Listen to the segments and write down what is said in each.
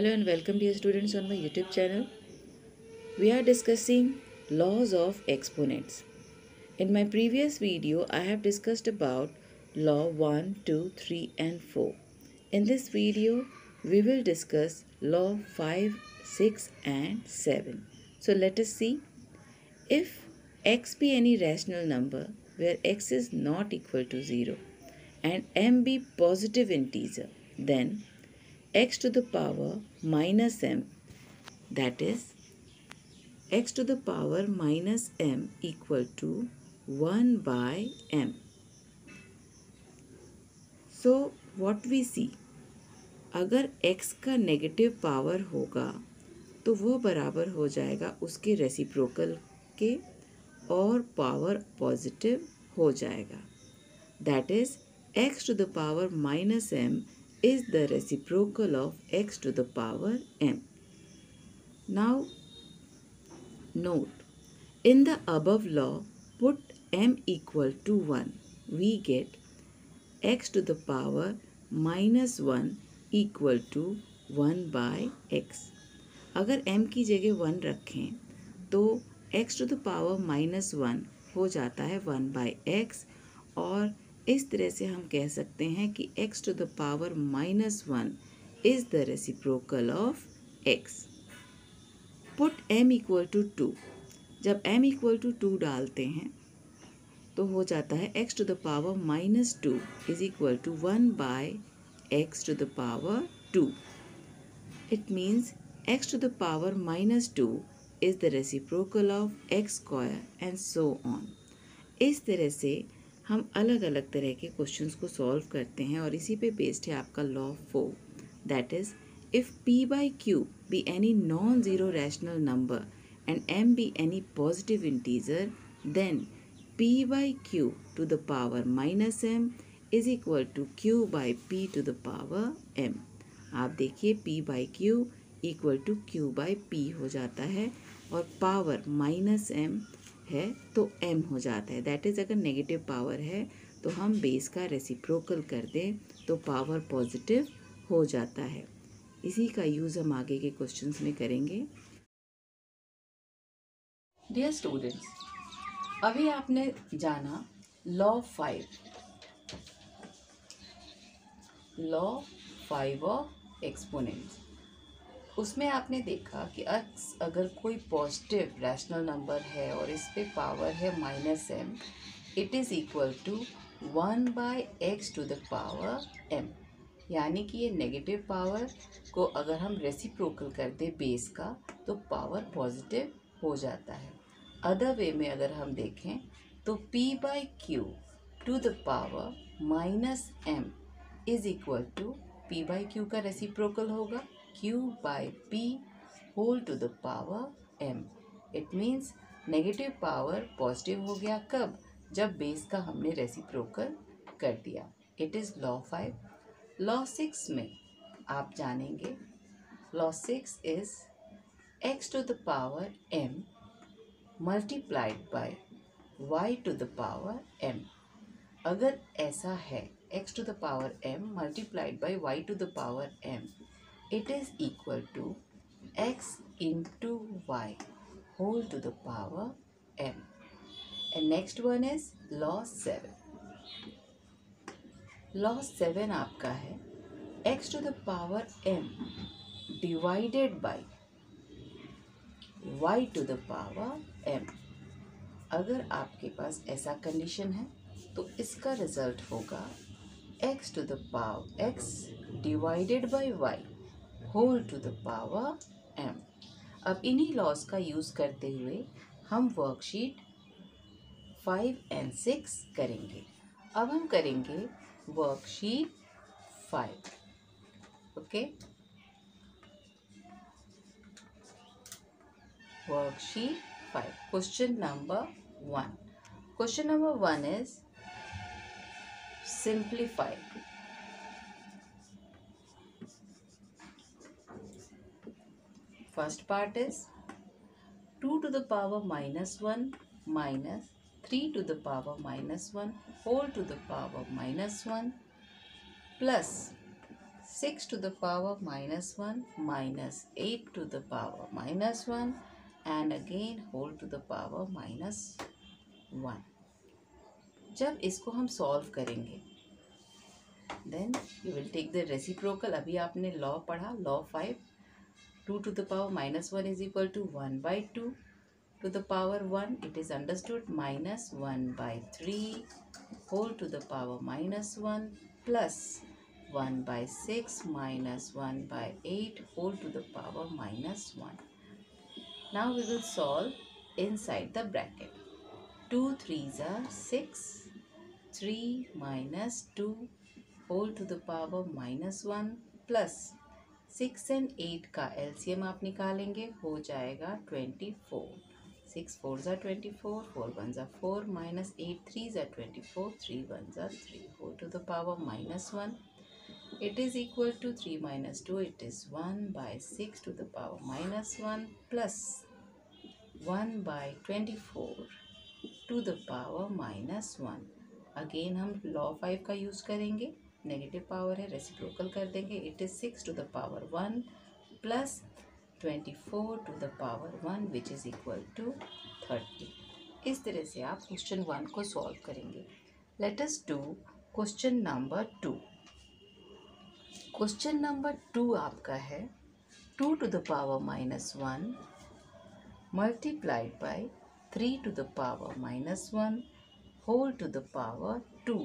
Hello and welcome dear students on my YouTube channel. We are discussing laws of exponents. In my previous video, I have discussed about law 1, 2, 3 and 4. In this video, we will discuss law 5, 6 and 7. So let us see. If x be any rational number where x is not equal to 0 and m be positive integer, then x to the power minus m, that is x to the power minus m equal to 1 by m. So what we see, अगर x का negative power होगा तो वो बराबर हो जाएगा उसके reciprocal के और पावर पॉजिटिव हो जाएगा. That is x to the power minus m is the reciprocal of x to the power m. Now note, in the above law, put m equal to 1. We get x to the power minus 1 equal to 1 by x. अगर m की जगह 1 रखें तो x to the power minus 1 हो जाता है 1 by x, और इस तरह से हम कह सकते हैं कि x to the power minus 1 is the reciprocal of x. Put m equal to 2. जब m equal to 2 डालते हैं तो हो जाता है x to the power minus 2 is equal to 1 by x to the power 2. It means x to the power minus 2 is the reciprocal of x square and so on. इस तरह से हम अलग अलग तरह के क्वेश्चंस को सॉल्व करते हैं और इसी पे बेस्ड है आपका law 4. That is if p by q be any non-zero rational number and m be any positive integer, then p by q to the power minus m is equal to q by p to the power m. आप देखिए p by q equal to q by p हो जाता है और power minus m है तो m हो जाता है. दैट इज़ अगर नेगेटिव पावर है तो हम बेस का रेसिप्रोकल कर दें तो पावर पॉजिटिव हो जाता है. इसी का यूज़ हम आगे के क्वेश्चंस में करेंगे. डियर स्टूडेंट्स, अभी आपने जाना लॉ 5 ऑफ एक्सपोनेंट्स. उसमें आपने देखा कि अगर कोई पॉजिटिव रैशनल नंबर है और इस पे पावर है minus m, it is equal to 1 by x to the power m. यानी कि ये नेगेटिव पावर को अगर हम रेसिप्रोकल कर दे बेस का तो पावर पॉजिटिव हो जाता है. अदर वे में अगर हम देखें तो p by Q to the power minus m is equal to p by Q का रेसिप्रोकल होगा q by p whole to the power m. It means negative power positive हो गया कब, जब बेस का हमने रेसिप्रोकल कर दिया. It is law 5. लॉ 6 में आप जानेंगे law 6 is x to the power m multiplied by y to the power m. अगर ऐसा है x to the power m multiplied by y to the power m, it is equal to x into y whole to the power m. And next one is law 7. law 7 आपका है x to the power m divided by y to the power m. अगर आपके पास ऐसा condition है तो इसका result होगा x to the power x divided by y whole to the power m. अब इन्हीं लॉज का यूज़ करते हुए हम वर्कशीट 5 and 6 करेंगे. अब हम करेंगे worksheet 5. Okay, worksheet 5. Question number 1. Question number 1 is simplified. First part is 2 to the power minus 1 minus 3 to the power minus 1 whole to the power minus 1 plus 6 to the power minus 1 minus 8 to the power minus 1 and again whole to the power minus 1. जब इसको हम solve करेंगे then you will take the reciprocal. अभी आपने law पढ़ा, law 5. 2 to the power minus 1 is equal to 1 by 2 to the power 1. It is understood. Minus 1 by 3 whole to the power minus 1 plus 1 by 6 minus 1 by 8 whole to the power minus 1. Now we will solve inside the bracket. 2 3s are 6. 3 minus 2 whole to the power minus 1 plus 6 and 8 का LCM आप निकालेंगे, हो जाएगा 24. 6 4s are 24, 4 1s are 4, minus 8 3s are 24, 3 1s are 3, whole to the power minus 1. It is equal to 3 minus 2, it is 1 by 6 to the power minus 1 plus 1 by 24 to the power minus 1. Again हम law 5 का use करेंगे, negative power है, reciprocal कर देंगे. It is 6 to the power 1 plus 24 to the power 1 which is equal to 30. इस तरह से आप क्वेश्चन 1 को सॉल्व करेंगे. Let us do question number 2. Question number 2 आपका है 2 to the power minus 1 multiplied by 3 to the power minus 1 whole to the power 2,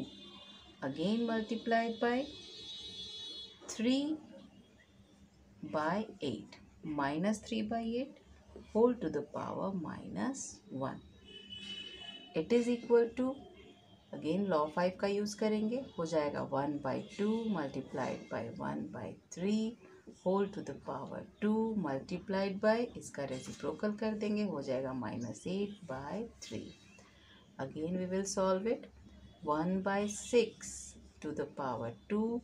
again multiplied by 3 by 8 minus 3 by 8 whole to the power minus 1. It is equal to, again law 5 का use करेंगे, हो जाएगा 1 by 2 multiplied by 1 by 3 whole to the power 2 multiplied by, इसका reciprocal कर देंगे, हो जाएगा minus 8 by 3. Again we will solve it. 1 by 6 to the power 2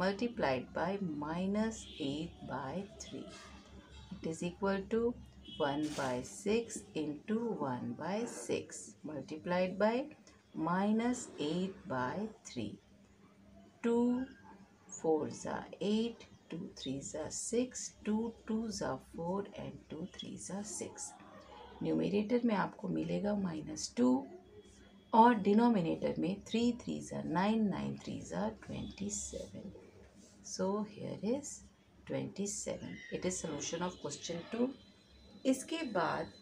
multiplied by minus 8 by 3. It is equal to 1 by 6 into 1 by 6 multiplied by minus 8 by 3. 2 4s are 8, 2 3s are 6, 2 2s are 4 and 2 3s are 6. Numerator में आपको मिलेगा -2 और denominator में 3 3s are 9, 9 3s are 27. So here is 27. It is solution of question 2. इसके बाद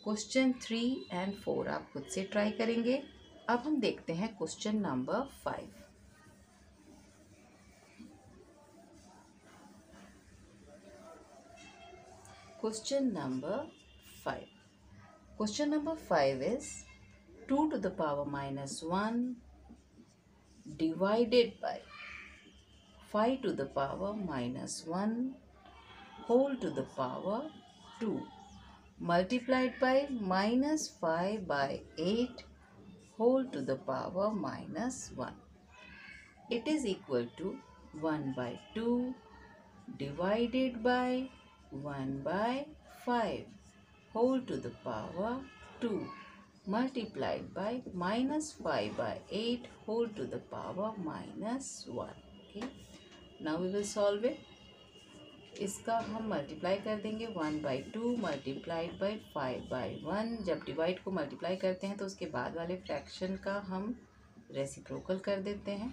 question 3 and 4 आप खुद से ट्राई करेंगे. अब हम देखते हैं question number 5. Question number 5. Question number 5 is 2 to the power minus 1 divided by 5 to the power minus 1 whole to the power 2 multiplied by minus 5 by 8 whole to the power minus 1. It is equal to 1 by 2 divided by 1 by 5 whole to the power 2 multiplied by minus 5 by 8 whole to the power minus 1. Okay, now we will solve it. इसका हम multiply कर देंगे 1 by 2 multiplied by 5 by 1. जब divide को multiply करते हैं तो उसके बाद वाले फ्रैक्शन का हम रेसिप्रोकल कर देते हैं.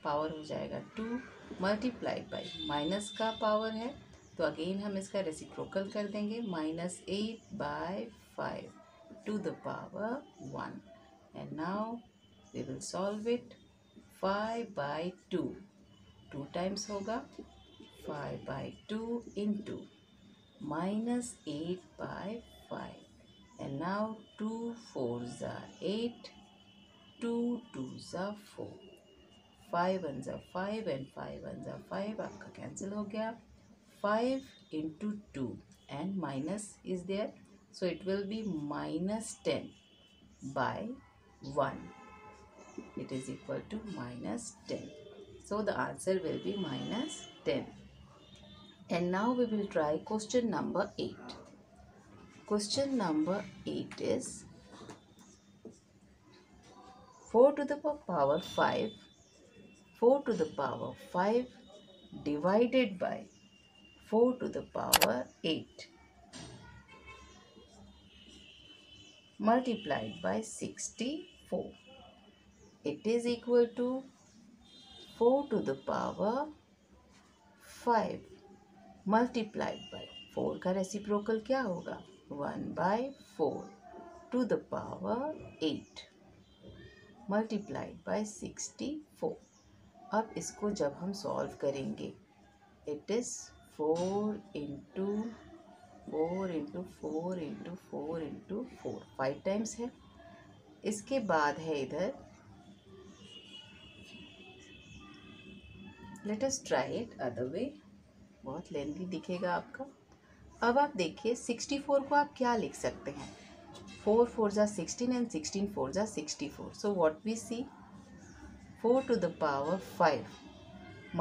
पावर हो जाएगा 2 मल्टीप्लाइड बाई माइनस का पावर है तो अगेन हम इसका रेसिप्रोकल कर देंगे -8 by 5 to the power 1. And now we will solve it. 5 by 2 2 times होगा 5 by 2 into -8 by 5. And now 2 4s are 8, 2 2s are 4, 5 1s are 5 and 5 1s are 5. आपका cancel हो गया. 5 into 2 and minus is there, so it will be -10 by 1. It is equal to -10. So the answer will be -10. And now we will try question number 8. Question number 8 is 4 to the power 5, 4 to the power 5 divided by 4 to the power 8 multiplied by 64. It is equal to 4 to the power 5 multiplied by 4 का reciprocal क्या होगा 1/4 to the power 8 multiplied by 64. अब इसको जब हम solve करेंगे it is 4 into 4 into 4 into 4 into 4 5 times है। इसके बाद है इधर let us try it other way, बहुत लेंथी दिखेगा आपका। अब आप देखिए 64 को आप क्या लिख सकते हैं 4 4 जा 16 and 16 4 जा 64. So what we see 4 to the power 5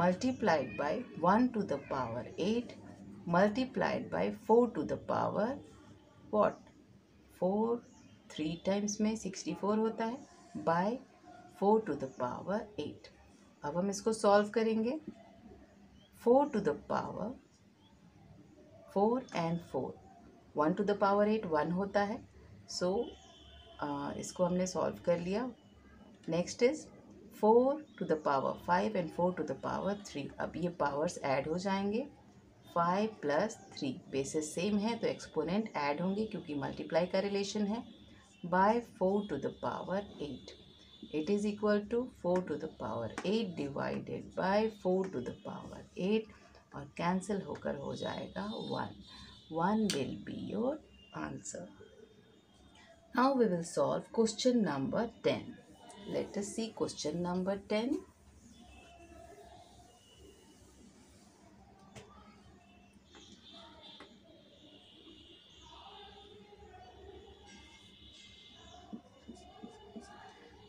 multiplied by 1 to the power 8 multiplied by 4 to the power what 4 3 times में 64 होता है by 4 to the power 8. अब हम इसको सॉल्व करेंगे 4 to the power 4 and 4 1 to the power 8 1 होता है सो इसको हमने सॉल्व कर लिया। Next is 4 to the power 5 and 4 to the power 3. अब ये पावर्स ऐड हो जाएंगे 5 + 3 बेसिस सेम है तो एक्सपोनेंट ऐड होंगे क्योंकि मल्टीप्लाई का रिलेशन है by 4 to the power 8. It is equal to 4 to the power 8 divided by 4 to the power 8 और कैंसिल होकर हो जाएगा 1 will be your answer. Now we will solve question number 10. Let us see question number 10.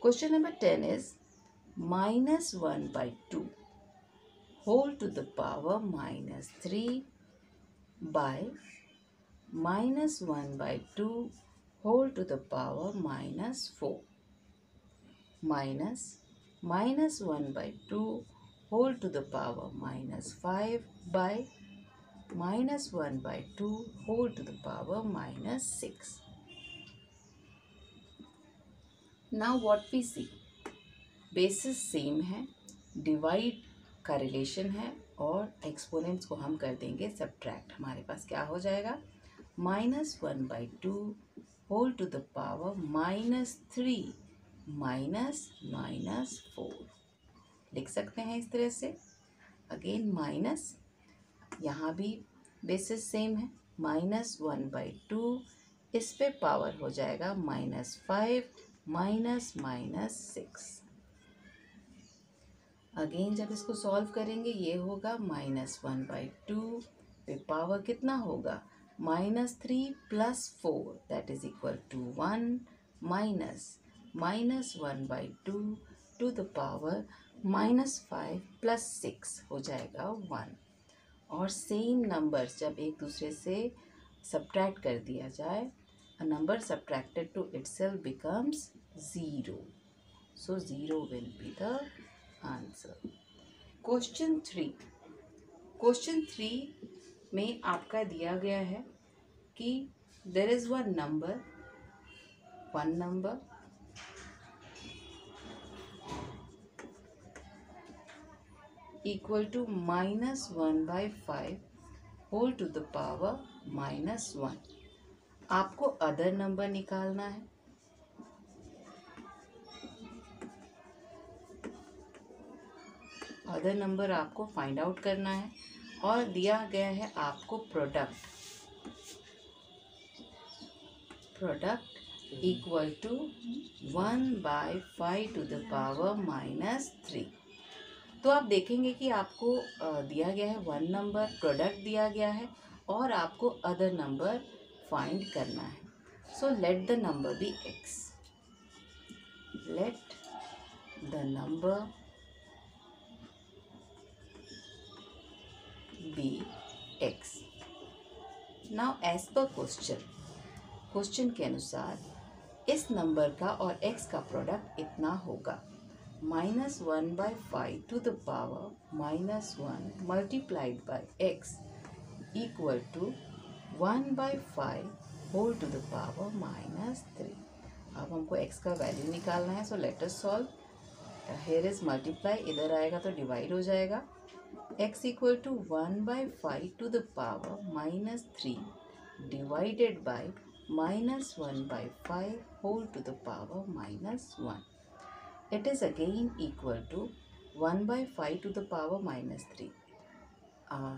Question number 10 is -1/2 whole to the power -3 by -1/2 whole to the power -4 minus -1/2 whole to the power -5 by -1/2 whole to the power -6. Now what we see basis same है divide का relation है और exponents को हम कर देंगे subtract. हमारे पास क्या हो जाएगा -1/2 होल टू द पावर -3 -4 लिख सकते हैं इस तरह से। अगेन माइनस यहाँ भी बेसिस सेम है -1/2 इस पे पावर हो जाएगा -5 -6। अगेन जब इसको सॉल्व करेंगे ये होगा -1/2 पे पावर कितना होगा -3 + 4 that is equal to 1 -1/2 to the power -5 + 6 हो जाएगा 1। और सेम नंबर्स जब एक दूसरे से सब्ट्रैक्ट कर दिया जाए a number subtracted to itself becomes 0. So 0 will be the answer. Question 3 में आपका दिया गया है कि there is one number equal to -1/5 whole to the power -1. आपको अदर नंबर निकालना है। अदर नंबर आपको फाइंड आउट करना है और दिया गया है आपको product equal to 1/5 to the power -3। तो आप देखेंगे कि आपको दिया गया है वन नंबर, प्रोडक्ट दिया गया है और आपको अदर नंबर फाइंड करना है। So let the number be x. Let the number be x. Now as per question के अनुसार इस नंबर का और x का प्रोडक्ट इतना होगा। -1/5 to the power -1 multiplied by x equal to 1/5 whole to the power -3. अब हमको x का वैल्यू निकालना है, so let us solve. Here is multiply, इधर आएगा तो डिवाइड हो जाएगा. x equal to 1/5 to the power -3 divided by -1/5 whole to the power -1. It is again equal to 1/5 to the power -3.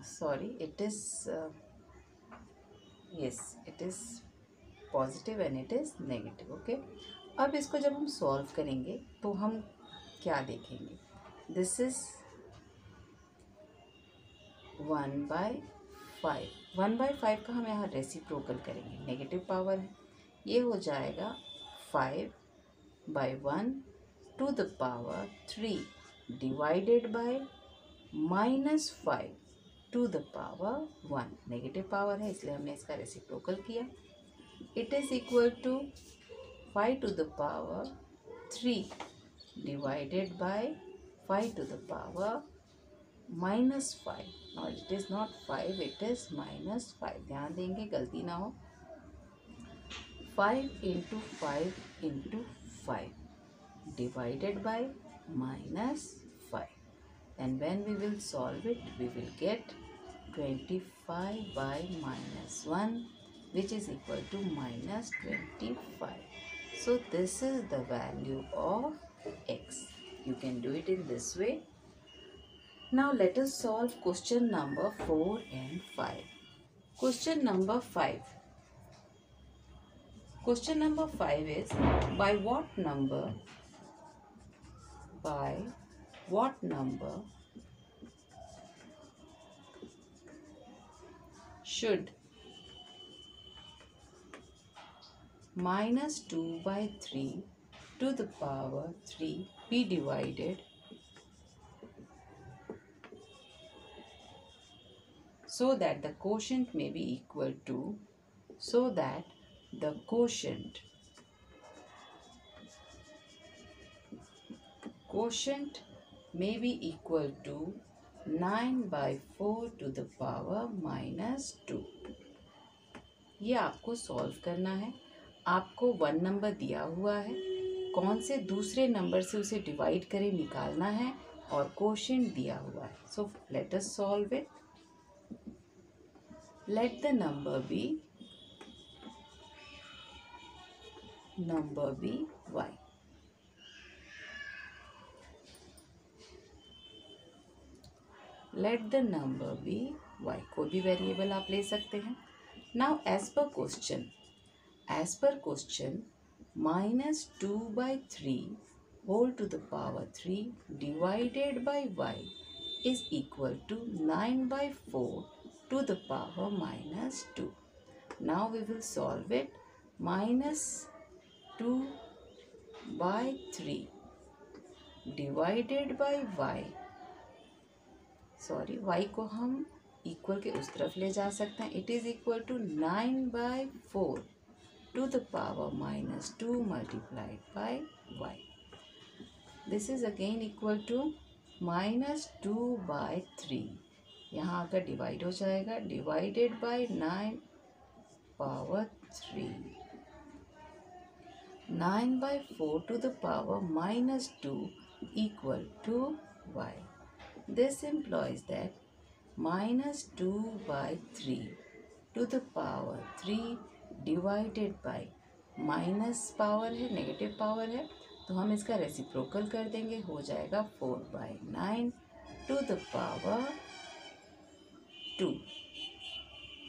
Sorry, it is yes, it is positive and it is negative. Okay. अब इसको जब हम solve करेंगे तो हम क्या देखेंगे? This is 1/5. 1/5 का हम यहाँ रेसिप्रोकल करेंगे, नेगेटिव पावर है, ये हो जाएगा 5/1 to the power 3 divided by -5 to the power 1. Negative power है इसलिए हमने इसका रेसिप्रोकल किया. It is equal to 5 to the power 3 divided by 5 to the power -5. Now it is not 5, it is -5. ध्यान देंगे गलती ना हो. 5 into 5 into 5 divided by -5, and when we will solve it we will get 25 by -1 which is equal to -25. So this is the value of x. You can do it in this way. Now let us solve question number 4 and 5. Question number 5. Question number 5 is by what number should -2/3 to the power 3 be divided so that the quotient may be equal to quotient may be equal to 9/4 to the power -2. ये आपको solve करना है. आपको 1 number दिया हुआ है, कौन से दूसरे नंबर से उसे डिवाइड करें निकालना है, और क्वोशिएंट दिया हुआ है. So let us solve it. Let the number be y. Let the number be y. कोई भी वेरिएबल आप ले सकते हैं. Now as per question -2/3 whole to the power 3 divided by y is equal to 9/4 to the power -2. Now we will solve it. -2/3 divided by y. y को हम equal के उस तरफ ले जा सकते हैं. It is equal to 9/4 to the power -2 multiplied by y. This is again equal to -2/3. यहाँ आकर डिवाइड हो जाएगा, divided by 9/3. 9/4 to the power -2 equal to y. This implies that -2/3 to the power 3 divided bye minus power है, negative power है, तो हम इसका reciprocal कर देंगे, हो जाएगा 4/9 to the power 2.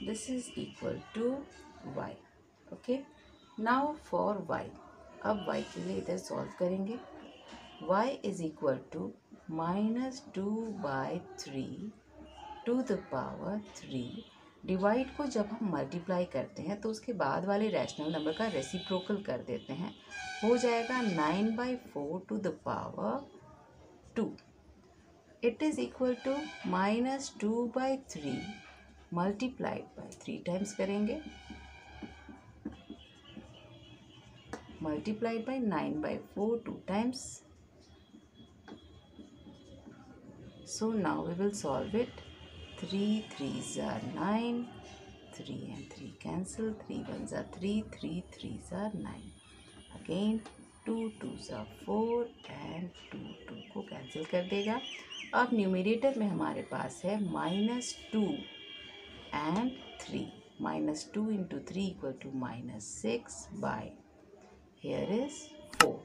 This is equal to y. Okay. Now for y. अब y के लिए इधर सॉल्व करेंगे. y is equal to -2/3 to the power 3. Divide को जब हम मल्टीप्लाई करते हैं तो उसके बाद वाले रैशनल नंबर का रेसिप्रोकल कर देते हैं, हो जाएगा 9/4 to the power 2. It is equal to -2/3 multiplied by 3 times करेंगे, multiplied by 9/4 2 times So now we will solve it. 3 3s are 9, 3 and 3 cancel, 3 1s are 3, 3 3s are 9. Again 2 2s are 4 and 2 2 को cancel कर देगा. अब numerator में हमारे पास है -2 and 3. -2 into 3 equal to -6 by here is 4.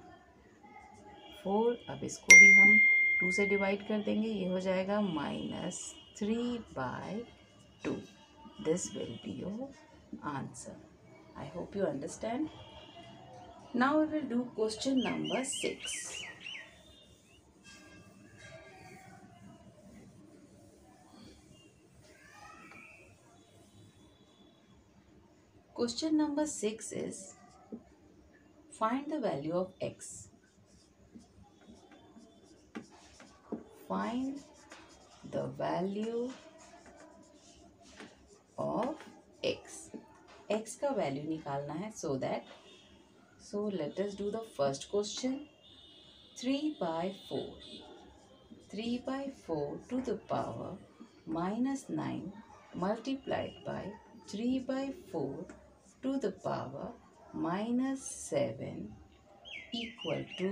4. अब इसको भी हम 2 से डिवाइड कर देंगे. ये हो जाएगा -3 by 2. This will be your answer. I hope you understand. Now we will do question number 6. Question number 6 is, find the value of x. Find the value of x. x का value निकालना है. So let us do the first question. 3 by 4. 3 by 4 to the power -9 multiplied by 3 by 4 to the power -7 equal to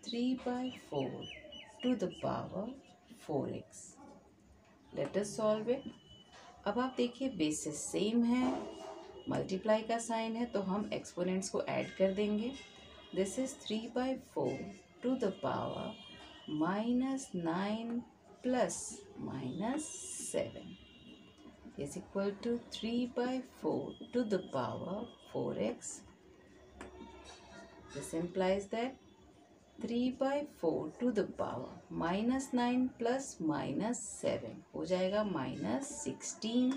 3 by 4 to the power 4x. Let us solve it. अब आप देखिए basis same है, multiply का sign है, तो हम exponents को add कर देंगे. This is 3 by 4 to the power -9 plus -7 is equal to 3 by 4 to the power 4x. This implies that 3 by 4 to the power -9 plus -7 हो जाएगा -16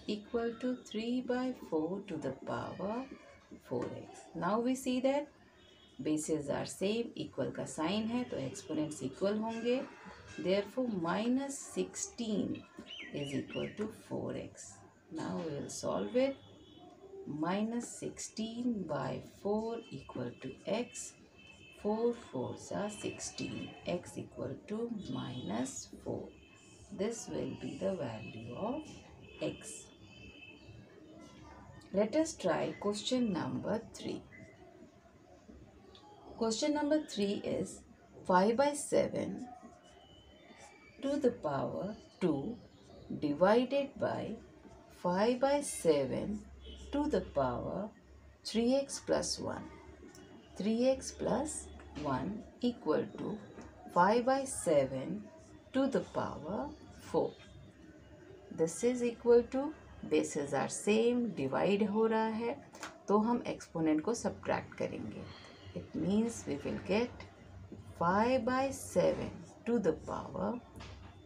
equal to 3 by 4 to the power 4x. Now we see that bases are same, equal का sign है तो exponents equal होंगे. Therefore -16 is equal to 4x. Now we will solve it. -16 by 4 equal to x. 4 4s are 16. X equal to -4. This will be the value of x. Let us try question number 3. Question number 3 is 5 by 7 to the power 2 divided by 5 by 7 to the power 3x plus 1. 3x plus 1 equal to 5 by 7 to the power 4. This is equal to, bases are same, divide हो रहा है तो हम exponent को subtract करेंगे. It means we will get 5 by 7 to the power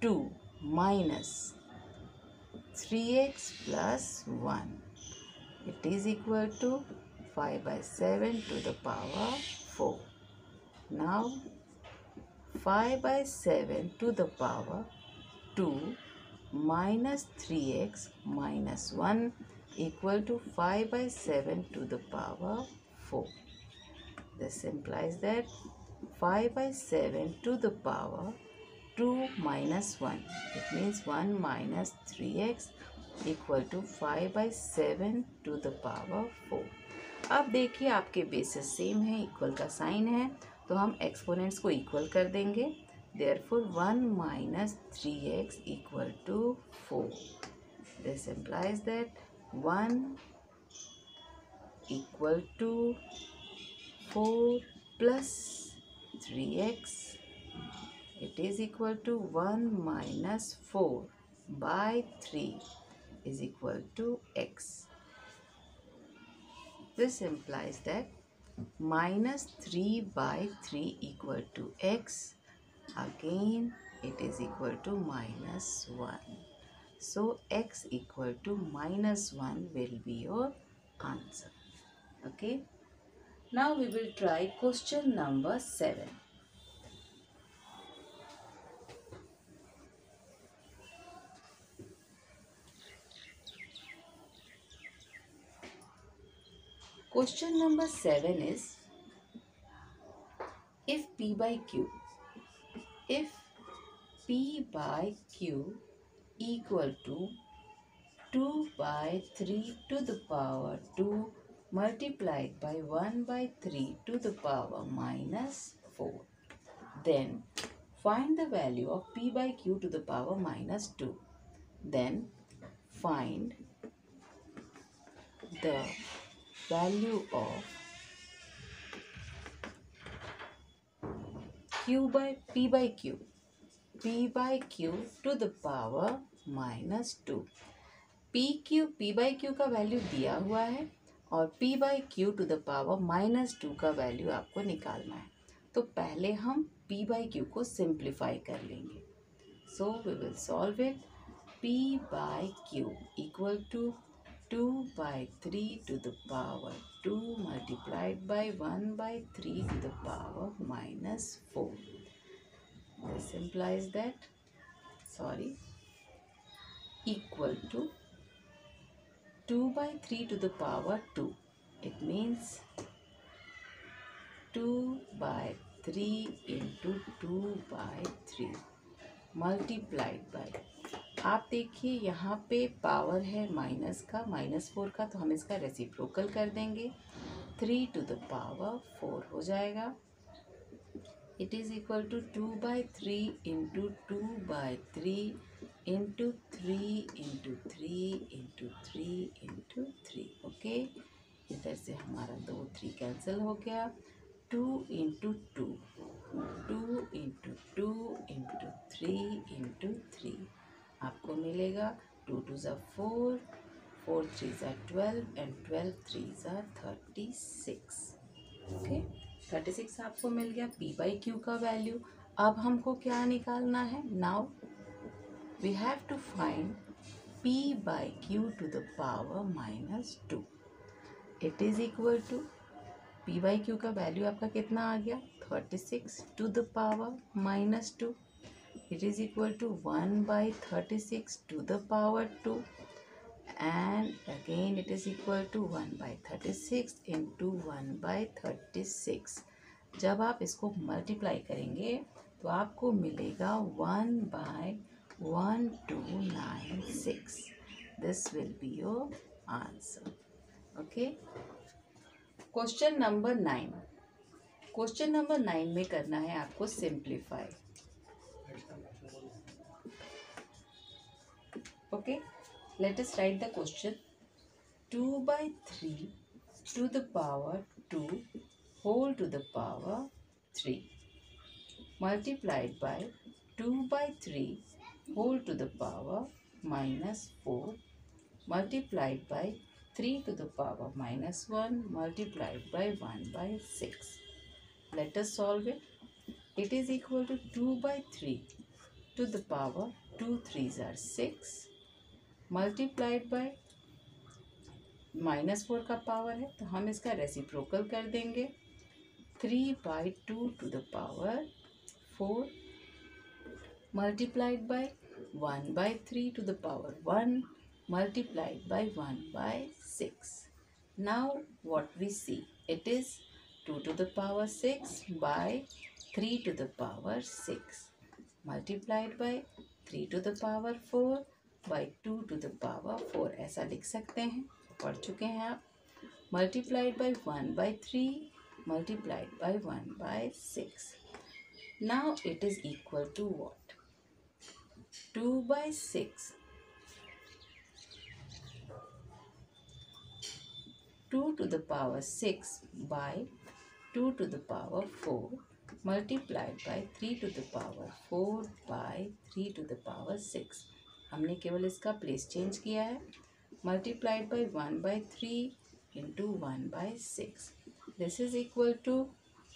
2 minus 3x plus 1. It is equal to 5 by 7 to the power 4. Now 5 by 7 to the power 2 minus 3x minus 1 equal to 5 by 7 to the power 4. This implies that 5 by 7 to the power 2 minus 1. It means 1 minus 3x equal to 5 by 7 to the power 4. अब देखिए आपके basis same है, equal का sign है तो हम exponents को equal कर देंगे. Therefore 1 minus 3x equal to 4. This implies that 1 equal to 4 plus 3x. It is equal to 1 minus 4 by 3 is equal to x. This implies that minus 3 by 3 equal to x. Again it is equal to -1. So x equal to -1 will be your answer. Okay. Now we will try question number 7. Question number 7 is, if p by q, if P by Q equal to 2 by 3 to the power 2 multiplied by 1 by 3 to the power minus 4. Then find the value of P by Q to the power minus 2. Then find the value of P by Q. P by Q to the power minus 2. P by Q का value दिया हुआ है और P by Q to the power minus 2 का value आपको निकालना है. तो पहले हम P by Q को सिंप्लीफाई कर लेंगे. So we will solve it. P by Q equal to 2 by 3 to the power 2 multiplied by 1 by 3 to the power minus 4. This implies that, equal to 2 by 3 to the power 2. It means 2 by 3 into 2 by 3 multiplied by, आप देखिए यहाँ पे power है minus का, -4 का, तो हम इसका रेसिप्रोकल कर देंगे. 3 to the power 4 हो जाएगा. It is equal to 2 by 3 into 2 by 3 into 3 into 3 into 3 into 3. Okay, इधर से हमारा 2 3 कैंसिल हो गया. 2 into 2, 2 into 2 into 3 into 3 आपको मिलेगा 2 2s are 4, 4 3s are 12 and 12 3s are 36. Okay, 36 आपको मिल गया P by Q का वैल्यू. अब हमको क्या निकालना है? Now we have to find P by Q to the power minus 2. It is equal to P by Q का वैल्यू आपका कितना आ गया? 36 to the power minus 2. It is equal to 1 by 36 to the power 2, and again it is equal to 1 by 36 into 1 by 36. जब आप इसको multiply करेंगे तो आपको मिलेगा 1 by 1296. This will be your answer. Okay. Question number 9. Question number 9 में करना है आपको simplify. Okay, let us write the question. 2 by 3 to the power 2 whole to the power 3 multiplied by 2 by 3 whole to the power minus 4 multiplied by 3 to the power minus 1 multiplied by 1 by 6. Let us solve it. It is equal to 2 by 3 to the power 2 3s are 6 multiplied by -4 का power है तो हम इसका reciprocal कर देंगे. 3 by 2 to the power 4 multiplied by 1 by 3 to the power 1 multiplied by 1 by 6. Now what we see? It is 2 to the power 6 by 3 to the power 6 multiplied by 3 to the power 4 by 2 to the power 4. ऐसा लिख सकते हैं, पढ़ चुके हैं आप. Multiplied by 1 by 3 multiplied by 1 by 6. Now it is equal to what? 2 by 6. 2 to the power 6 by 2 to the power 4 multiplied by 3 to the power 4 by 3 to the power 6. हमने केवल इसका प्लेस चेंज किया है. Multiplied by 1 by 3 into 1 by 6. This is equal to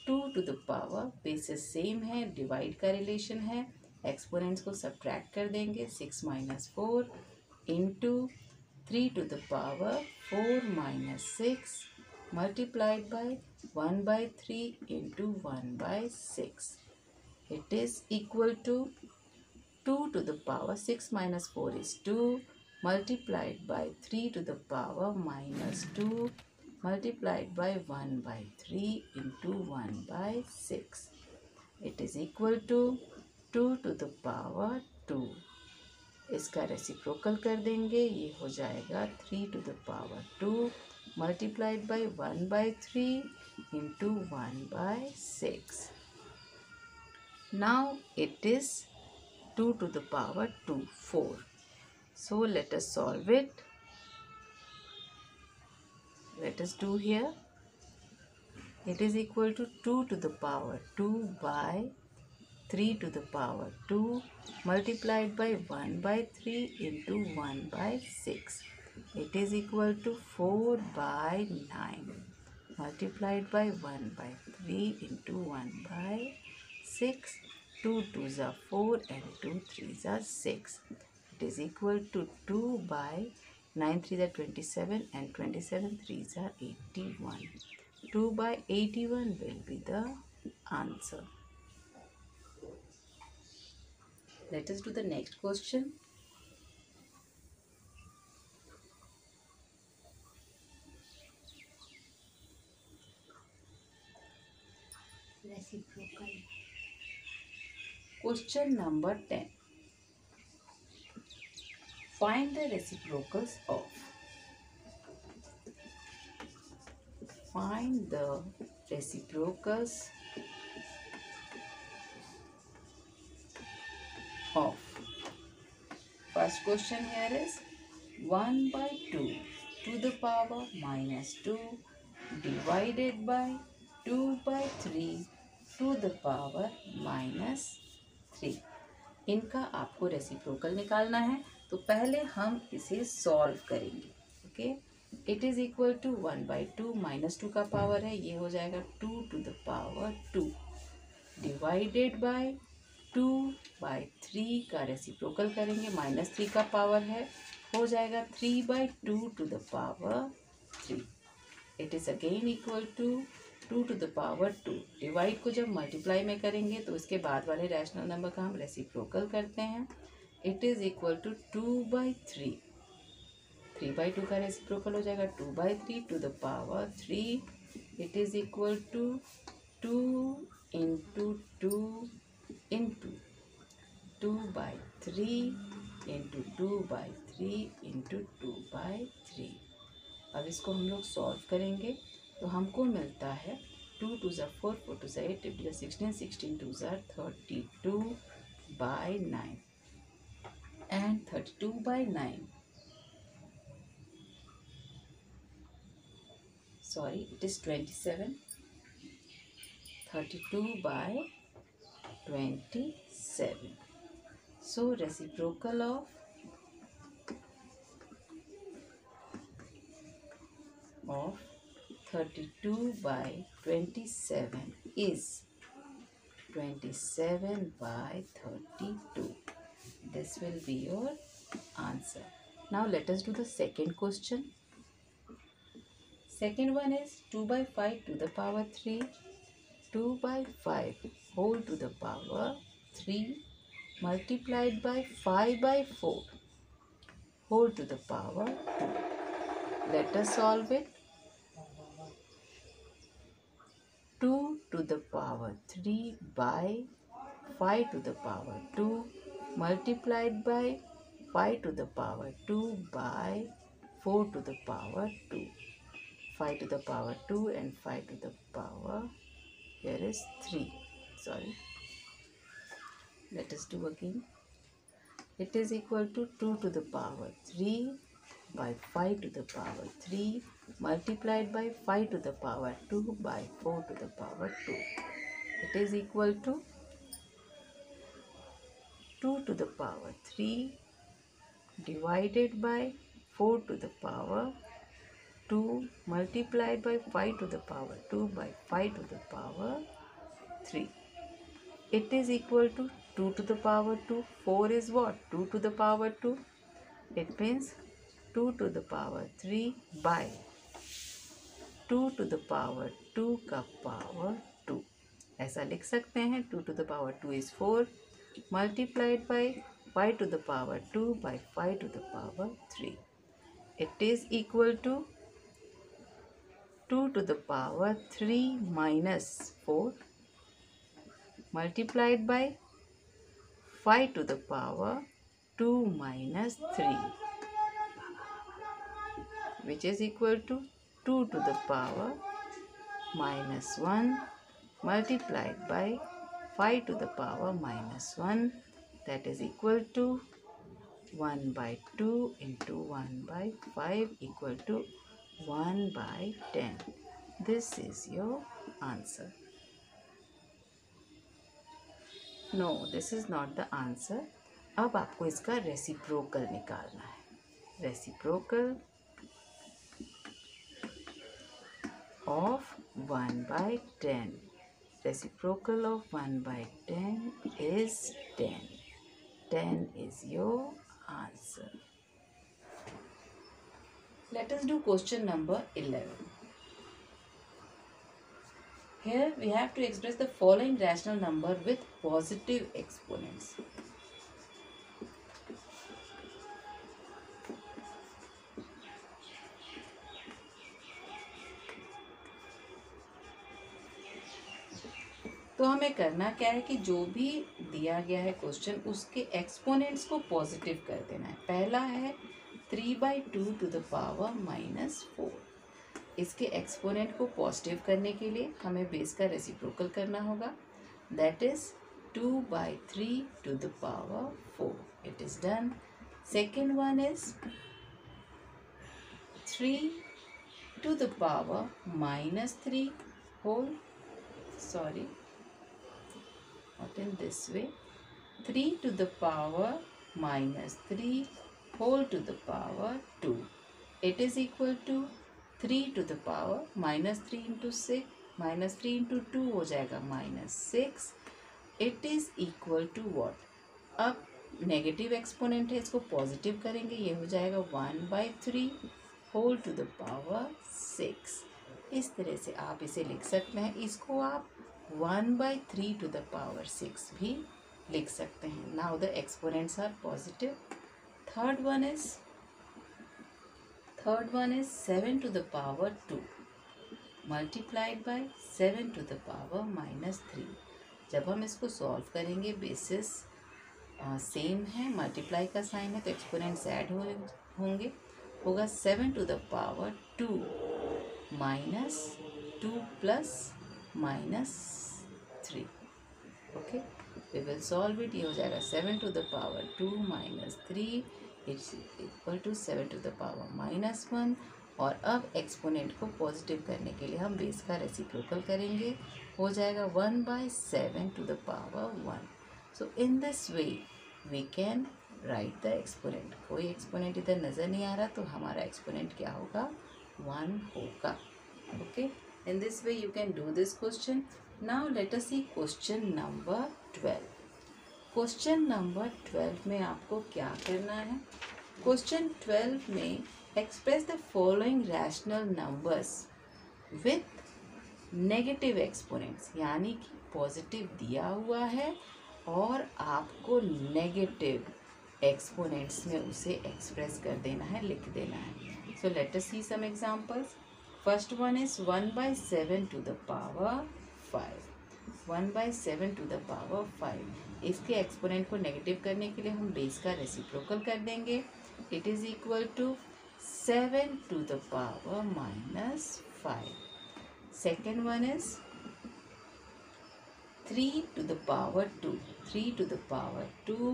2 to the power, basis same है, divide का relation है, exponents को subtract कर देंगे. 6 minus 4 into 3 to the power 4 minus 6 multiplied by 1 by 3 into 1 by 6. It is equal to 2 to the power 6 minus 4 is 2 multiplied by 3 to the power minus 2 multiplied by 1 by 3 into 1 by 6. It is equal to 2 to the power 2। इसका reciprocal कर देंगे, ये हो जाएगा 3 to the power 2 multiplied by 1/3 into 1/6। Now it is 2 to the power 2, 4. So let us solve it. Let us do here. It is equal to 2 to the power 2 by 3 to the power 2 multiplied by 1/3 into 1/6. It is equal to 4/9 multiplied by 1/3 into 1/6. 2 2s are 4 and 2 3s are 6. It is equal to 2 by 9 3s are 27 and 27 3s are 81. 2 by 81 will be the answer. Let us do the next question. Reciprocal. Question number 10. Find the reciprocals of. Find the reciprocals of. First question here is 1 by 2 to the power minus 2 divided by 2 by 3 to the power minus 3. इनका आपको reciprocal निकालना है, तो पहले हम इसे solve करेंगे. Okay, it is equal to 1/2 minus 2 का पावर है, ये हो जाएगा 2 to the power 2 divided by 2/3 का रेसिप्रोकल करेंगे, -3 का पावर है, हो जाएगा 3/2 to the power 3. It is again equal to 2 to the power 2. Divide को जब मल्टीप्लाई में करेंगे तो उसके बाद वाले रैशनल नंबर का हम रेसिप्रोकल करते हैं. It is equal to 2/3. 3/2 का रेसिप्रोकल हो जाएगा 2/3 to the power 3. It is equal to 2 into 2 into 2/3 into 2/3 into 2/3. अब इसको हम लोग सॉल्व करेंगे तो हमको मिलता है 2 2s are 4, 4 2s are 8, 8 2s are 16, 16 2s are 32/9 and 32/9. Sorry, it is 27. 32/27. So reciprocal of 32/27 is 27/32. This will be your answer. Now let us do the second question. Second one is 2/5 to the power 3, 2/5 whole to the power 3 multiplied by 5/4 whole to the power 2. Let us solve it. 2 to the power 3 by 5 to the power 2 multiplied by 5 to the power 2 by 4 to the power 2. 5 to the power 2 and 5 to the power, here is 3. Sorry. Let us do again. It is equal to 2 to the power 3 by 5 to the power 3 multiplied by 5 to the power 2 by 4 to the power 2. It is equal to 2 to the power 3 divided by 4 to the power 2 multiplied by 5 to the power 2 by 5 to the power 3. It is equal to 2 to the power 2. 4 is what? 2 to the power 2. It means 2 to the power 3 by 2 to the power 2 का power 2. ऐसा लिख सकते हैं 2 to the power 2 is 4 multiplied by 5 to the power 2 by 5 to the power 3. It is equal to 2 to the power 3 minus 4 multiplied by 5 to the power 2 minus 3, which is equal to 2 to the power minus 1 multiplied by 5 to the power minus 1, that is equal to 1 by 2 into 1 by 5 equal to 1 by 10. This is your answer. No, this is not the answer. अब आपको इसका reciprocal निकालना है. Reciprocal of 1 by 10. Reciprocal of 1 by 10 is 10. 10 is your answer. Let us do question number 11. Here we have to express the following rational number with positive exponents. तो हमें करना क्या है कि जो भी दिया गया है क्वेश्चन उसके एक्सपोनेंट्स को पॉजिटिव कर देना है. पहला है 3/2 टू द पावर -4. इसके एक्सपोनेंट को पॉजिटिव करने के लिए हमें बेस का रेसिप्रोकल करना होगा. That is 2/3 to the power 4. It is done. Second one is 3 to the power -3 whole, sorry, not in this way, 3 to the power -3 whole to the power 2. It is equal to 3 to the power -3 into 6, -3 into 2 हो जाएगा -6. It is equal to what? अब negative exponent है, इसको positive करेंगे, ये हो जाएगा 1/3 whole to the power 6. इस तरह से आप इसे लिख सकते हैं. इसको आप 1/3 to the power 6 भी लिख सकते हैं. Now the exponents are positive. Third one is 7 to the power 2 multiplied by 7 to the power -3. जब हम इसको सॉल्व करेंगे, बेसिस सेम है, मल्टीप्लाई का साइन है, तो एक्सपोनेंट्स ऐड होंगे. होगा 7 to the power 2 minus 2 plus -3. Okay, we will solve it. ये हो जाएगा 7 to the power 2 minus 3 it's equal to 7 to the power -1. और अब एक्सपोनेंट को पॉजिटिव करने के लिए हम बेस का रेसिप्रोकल करेंगे. हो जाएगा 1/7 to the power 1. So in this way we can write the exponent. कोई एक्सपोनेंट इधर नज़र नहीं आ रहा, तो हमारा एक्सपोनेंट क्या होगा? 1 होगा. Okay, in this way you can do this question. Now let us see question number 12. Question number 12 में आपको क्या करना है? Question 12 में express the following rational numbers with negative exponents. यानी कि पॉजिटिव दिया हुआ है और आपको नेगेटिव एक्सपोनेंट्स में उसे एक्सप्रेस कर देना है, लिख देना है. So let us see some examples. First one is 1/7 to the power 5. 1/7 to the power 5. इसके एक्सपोनेंट को नेगेटिव करने के लिए हम बेस का रेसिप्रोकल कर देंगे. It is equal to 7 to the power -5. Second one is 3 to the power 2. 3 to the power 2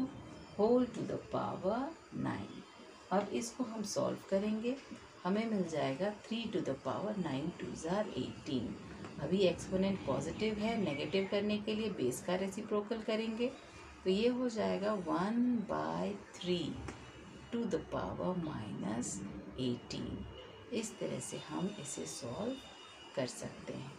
whole to the power 9. अब इसको हम सॉल्व करेंगे, हमें मिल जाएगा 3 to the power 9 2s are 18. अभी एक्सपोनेंट पॉजिटिव है, नेगेटिव करने के लिए बेस का रेसिप्रोकल करेंगे, तो ये हो जाएगा 1/3 to the power -18. इस तरह से हम इसे सॉल्व कर सकते हैं.